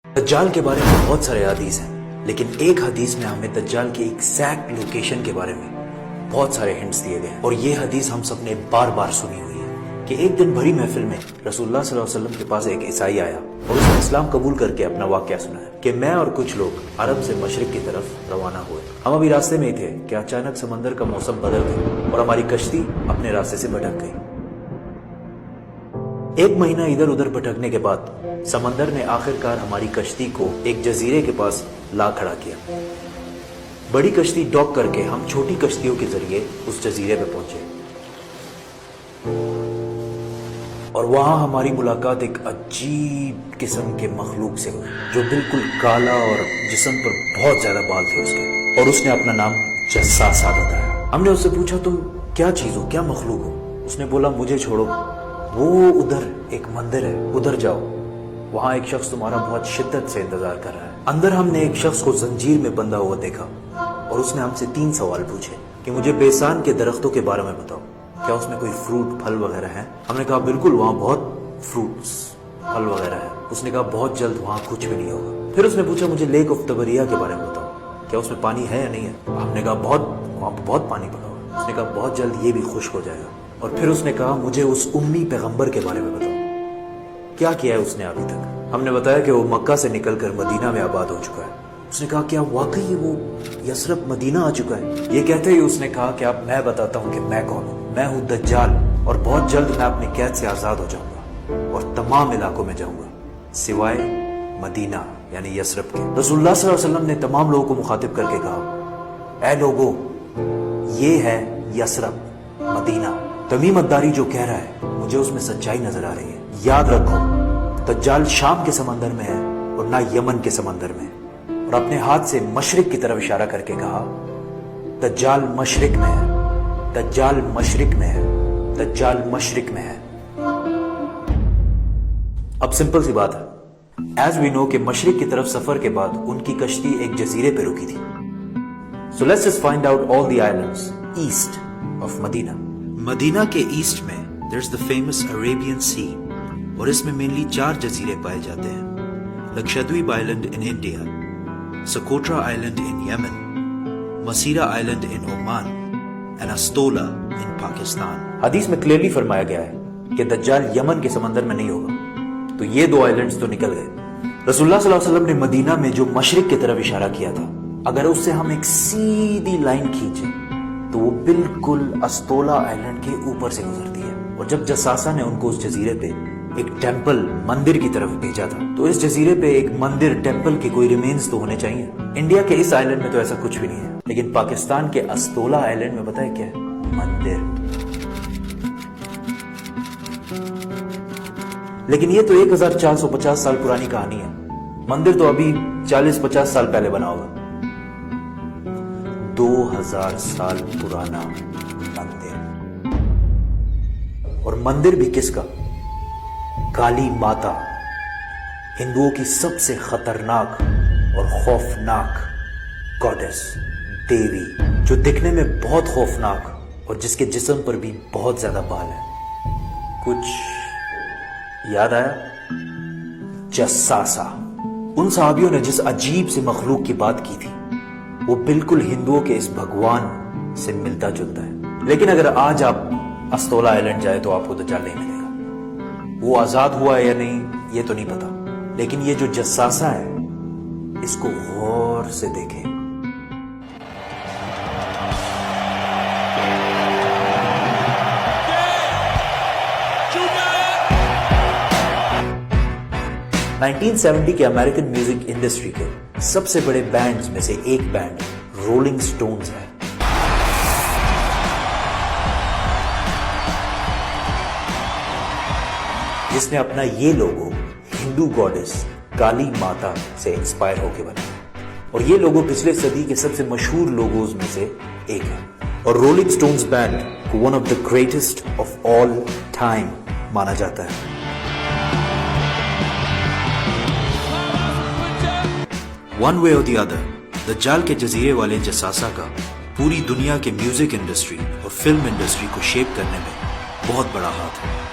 दज्जाल के बारे में बहुत सारे हदीस हैं, लेकिन एक हदीस में हमें दज्जाल की एग्जैक्ट लोकेशन के बारे में बहुत सारे हिंट्स दिए गए हैं। और ये हदीस हम सब ने बार बार सुनी हुई है कि एक दिन भरी महफिल में रसूलुल्लाह सल्लल्लाहु अलैहि वसल्लम के पास एक ईसाई आया और उसने इस्लाम कबूल करके अपना वाकया सुनाया कि मैं और कुछ लोग अरब से मशरिक की तरफ रवाना हुए। हम अभी रास्ते में ही थे कि अचानक समंदर का मौसम बदल गया और हमारी कश्ती अपने रास्ते से भटक गई। एक महीना इधर उधर भटकने के बाद समंदर ने आखिरकार हमारी कश्ती को एक जजीरे के पास ला खड़ा किया। बड़ी कश्ती डॉक करके हम छोटी कश्तियों के जरिए उस जजीरे पे पहुंचे और वहां हमारी मुलाकात एक अजीब किस्म के मखलूक से हुई जो बिल्कुल काला और जिस्म पर बहुत ज्यादा बाल थे उसके, और उसने अपना नाम जस्सासा बताया। हमने उससे पूछा तुम क्या चीज हो, क्या मखलूक हो? उसने बोला मुझे छोड़ो, वो उधर एक मंदिर है, उधर जाओ, वहां एक शख्स तुम्हारा बहुत शिद्दत से इंतजार कर रहा है। अंदर हमने एक शख्स को जंजीर में बंधा हुआ देखा और उसने हमसे 3 सवाल पूछे कि मुझे बेसान के दरख्तों के बारे में बताओ, क्या उसमें कोई फ्रूट फल वगैरह है? हमने कहा बिल्कुल, वहाँ बहुत फ्रूट्स फल वगैरह है। उसने कहा बहुत जल्द वहाँ कुछ भी नहीं होगा। फिर उसने पूछा मुझे लेक ऑफ तबरिया के बारे में बताओ, क्या उसमें पानी है या नहीं है? हमने कहा वहाँ बहुत पानी पड़ा हुआ। उसने कहा बहुत जल्द ये भी खुश्क हो जाएगा। और फिर उसने कहा मुझे उस उम्मी पैगंबर के बारे में बताओ, क्या किया है उसने अभी तक? हमने बताया कि वो मक्का से निकलकर मदीना में आबाद हो चुका है। उसने कहा क्या वाकई वो यसरब मदीना आ चुका है? ये कहते ही उसने कहा कि अब मैं बताता हूँ कि मैं कौन हूँ। मैं हूँ दज्जाल और बहुत जल्द मैं अपनी कैद से आजाद हो जाऊंगा और तमाम इलाकों में जाऊंगा सिवाय मदीना यानी यसरब के। रसूलुल्लाह सल्लल्लाहु अलैहि वसल्लम ने तमाम लोगों को मुखातिब करके कहा, ऐ लोगों, ये है यसरब मदीना। तमीम अद्दारी जो कह रहा है मुझे उसमें सच्चाई नजर आ रही है। याद रखो, दज्जाल शाम के समंदर में है और ना यमन के समंदर में। और अपने हाथ से मशरिक की तरफ इशारा करके कहा, दज्जाल मशरिक में है, दज्जाल मशरिक में है, दज्जाल मशरिक में है। अब सिंपल सी बात है, एज वी नो कि मशरिक की तरफ सफर के बाद उनकी कश्ती एक जजीरे पे रुकी थी। So let's just find out all the islands east of Medina. Medina के ईस्ट में there is the famous Arabian sea और इसमें मेनली 4 जजीरे पाए जाते हैं। Lakshadweep island in India, Socotra island in Yemen, Masirah island in Oman and Astola in Pakistan. हदीस में क्लियरली फरमाया गया है कि दज्जाल यमन के समंदर में नहीं होगा, तो ये 2 आइलैंड्स तो निकल गए। रसूलुल्लाह सल्लल्लाहु अलैहि वसल्लम ने मदीना में जो मशरिक की तरफ इशारा किया था, अगर उससे हम एक सीधी लाइन खींचे तो वो बिल्कुल अस्तोला आइलैंड के ऊपर से गुजरती है। और जब जसासा ने उनको उस जजीरे पे एक टेंपल मंदिर की तरफ भेजा था, तो इस जजीरे पे एक मंदिर टेंपल के कोई रिमेन्स तो होने चाहिए। इंडिया के इस आइलैंड में तो ऐसा कुछ भी नहीं है, लेकिन पाकिस्तान के अस्तोला आइलैंड में पता है क्या है? मंदिर। लेकिन ये तो 1450 साल पुरानी कहानी है। मंदिर तो अभी 40-50 साल पहले बना होगा। 2000 साल पुराना मंदिर। और मंदिर भी किसका? काली माता, हिंदुओं की सबसे खतरनाक और खौफनाक गॉडेस, देवी, जो दिखने में बहुत खौफनाक और जिसके जिस्म पर भी बहुत ज्यादा बाल है। कुछ याद आया? जस्सासा। उन सहाबियों ने जिस अजीब से मखलूक की बात की थी, वो बिल्कुल हिंदुओं के इस भगवान से मिलता जुलता है। लेकिन अगर आज आप अस्तोला आइलैंड जाए तो आपको दज्जाल नहीं मिलेगा। वो आजाद हुआ है या नहीं ये तो नहीं पता, लेकिन ये जो जस्सासा है इसको गौर से देखें। नाइनटीन 1970 के अमेरिकन म्यूजिक इंडस्ट्री के सबसे बड़े बैंड्स में से एक बैंड रोलिंग स्टोन्स है। जिसने अपना ये लोगो हिंदू गॉडेस काली माता से इंस्पायर होकर बनाया। और ये लोगो पिछले सदी के सबसे मशहूर लोगोज में से एक है। और रोलिंग स्टोन्स बैंड को one of the greatest of all time माना जाता है। वन वे और द अदर, दज्जाल के जजीरे वाले जसासा का पूरी दुनिया के म्यूजिक इंडस्ट्री और फिल्म इंडस्ट्री को शेप करने में बहुत बड़ा हाथ है।